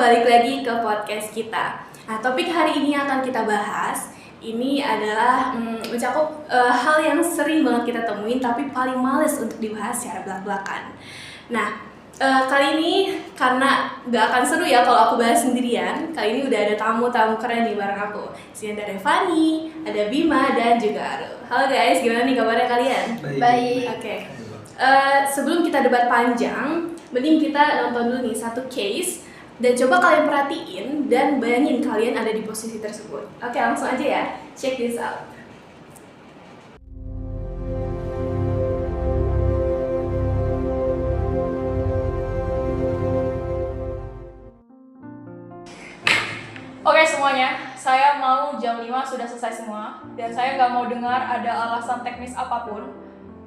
balik lagi ke podcast kita. Nah, topik hari ini yang akan kita bahas ini adalah mencakup hal yang sering banget kita temuin tapi paling males untuk dibahas secara belak-belakan. Nah, kali ini karena gak akan seru ya kalau aku bahas sendirian. Kali ini udah ada tamu-tamu keren nih bareng aku. Sini ada Revani, ada Bima, dan juga Arul. Halo guys, gimana nih kabarnya kalian? Baik. Oke. Sebelum kita debat panjang, mending kita nonton dulu nih satu case dan coba kalian perhatiin dan bayangin kalian ada di posisi tersebut. Oke, langsung aja ya. Check this out. Oke semuanya, saya mau jam 5 sudah selesai semua dan saya nggak mau dengar ada alasan teknis apapun.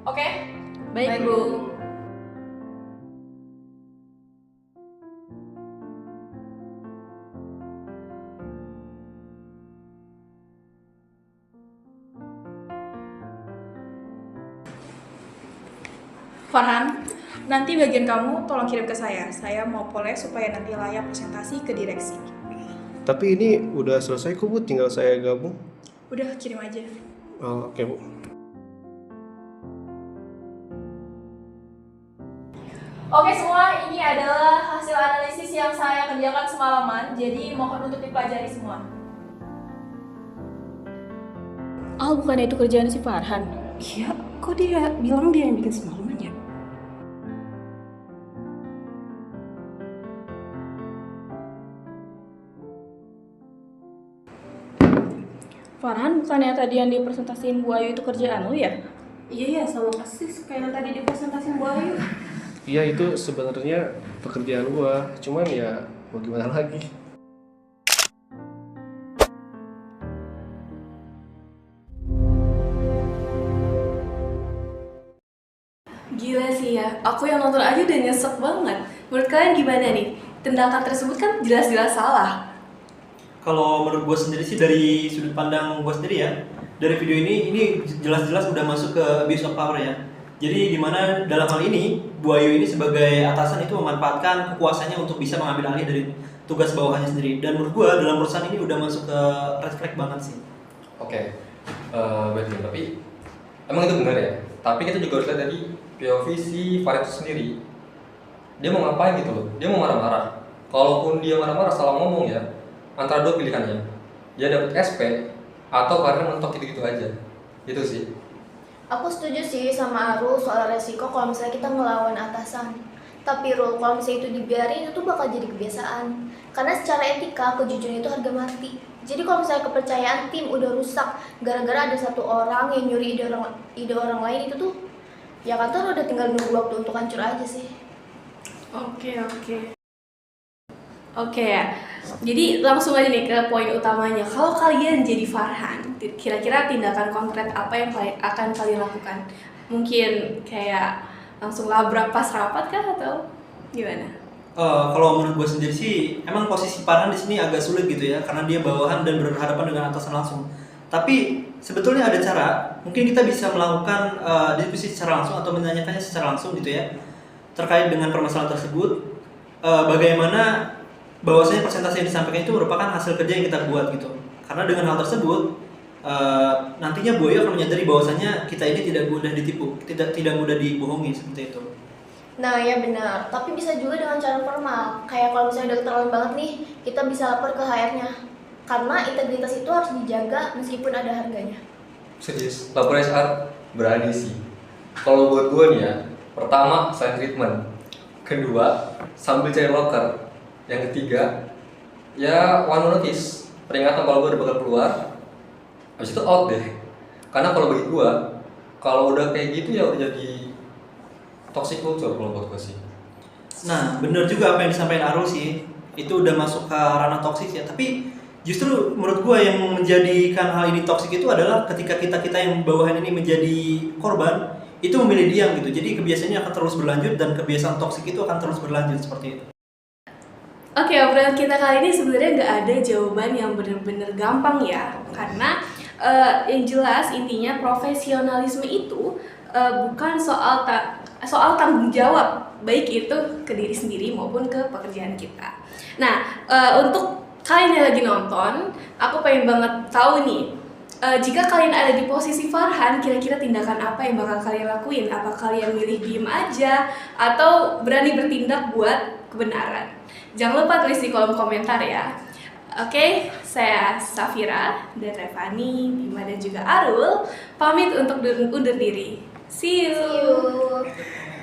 Oke? Baik, Bu. Farhan, nanti bagian kamu tolong kirim ke saya. Saya mau poles supaya nanti layak presentasi ke direksi. Tapi ini udah selesai kok Bu, tinggal saya gabung. Udah, kirim aja. Oke Bu. Oke semua, ini adalah hasil analisis yang saya kerjakan semalaman. Jadi mohon untuk dipelajari semua. Bukannya itu kerjaan si Farhan? Iya, kok dia bilang dia yang bikin semalaman ya? Farhan, bukannya tadi yang dipresentasiin Bu Ayu itu kerjaan lu ya? Iya, sama persis kayak yang tadi di presentasi Bu Ayu. Iya itu sebenarnya pekerjaan gua, cuman ya mau gimana lagi. Gila sih ya, aku yang nonton aja udah nyesek banget. Menurut kalian gimana nih? Tindakan tersebut kan jelas-jelas salah. Kalau menurut gue sendiri sih dari sudut pandang gue sendiri ya, dari video ini jelas-jelas udah masuk ke abuse of power ya. Jadi dimana dalam hal ini Bu Ayu ini sebagai atasan itu memanfaatkan kekuasaannya untuk bisa mengambil alih dari tugas bawahannya sendiri. Dan menurut gue dalam urusan ini udah masuk ke red flag banget sih. Oke, baik, tapi emang itu benar ya. Tapi kita juga harus lihat dari POV si Farid itu sendiri. Dia mau ngapain gitu loh? Dia mau marah-marah. Kalaupun dia marah-marah salah ngomong ya, antara dua pilihannya. Dia dapat SP atau karena mentok gitu-gitu aja. Itu sih. Aku setuju sih sama Arul soal resiko kalau misalnya kita ngelawan atasan. Tapi Rul, kalau misalnya itu dibiarin itu bakal jadi kebiasaan. Karena secara etika, kejujuran itu harga mati. Jadi kalau misalnya kepercayaan tim udah rusak gara-gara ada satu orang yang nyuri ide orang lain, itu tuh ya kantor udah tinggal nunggu waktu untuk hancur aja sih. Oke ya. Jadi langsung aja nih ke poin utamanya. Kalau kalian jadi Farhan, kira-kira tindakan konkret apa yang akan kalian lakukan? Mungkin kayak langsung labrak pas rapat kah atau gimana? Kalau menurut gue sendiri sih, emang posisi Farhan di sini agak sulit gitu ya, karena dia bawahan dan berhadapan dengan atasan langsung. Tapi sebetulnya ada cara, mungkin kita bisa melakukan diskusi secara langsung atau menanyakannya secara langsung gitu ya, terkait dengan permasalahan tersebut. Bagaimana bahwasanya presentasi yang disampaikan itu merupakan hasil kerja yang kita buat gitu. Karena dengan hal tersebut nantinya Bu Ayu akan menyadari bahwasanya kita ini tidak mudah ditipu, tidak mudah dibohongi seperti itu. Nah ya benar, tapi bisa juga dengan cara formal. Kayak kalau misalnya udah keterlaluan banget nih, kita bisa lapor ke HR-nya. Karena integritas itu harus dijaga meskipun ada harganya. Serius, lapor HR berani sih. Kalau buat gue nih ya, pertama silent treatment. Kedua, sambil cari locker. Yang ketiga, ya one notice, peringatan kalau gue udah bakal keluar. Habis itu out deh. Karena kalau bagi gue, kalau udah kayak gitu ya udah jadi toxic culture kalau buat gue sih. Nah, bener juga apa yang disampaikan Arul sih. Itu udah masuk ke ranah toksik ya. Tapi justru menurut gue yang menjadikan hal ini toksik itu adalah ketika kita yang bawahan ini menjadi korban, itu memilih diam gitu. Jadi kebiasaannya akan terus berlanjut dan kebiasaan toksik itu akan terus berlanjut seperti itu. Oke, obrolan kita kali ini sebenarnya nggak ada jawaban yang benar-benar gampang ya, karena yang jelas intinya profesionalisme itu bukan soal soal tanggung jawab, baik itu ke diri sendiri maupun ke pekerjaan kita. Nah, untuk kalian yang lagi nonton, aku pengen banget tahu nih, jika kalian ada di posisi Farhan, kira-kira tindakan apa yang bakal kalian lakuin? Apa kalian milih diem aja atau berani bertindak buat kebenaran? Jangan lupa tulis di kolom komentar ya. Oke, saya Safira dan Revani, Bima dan juga Arul pamit untuk undur diri. See you. See you.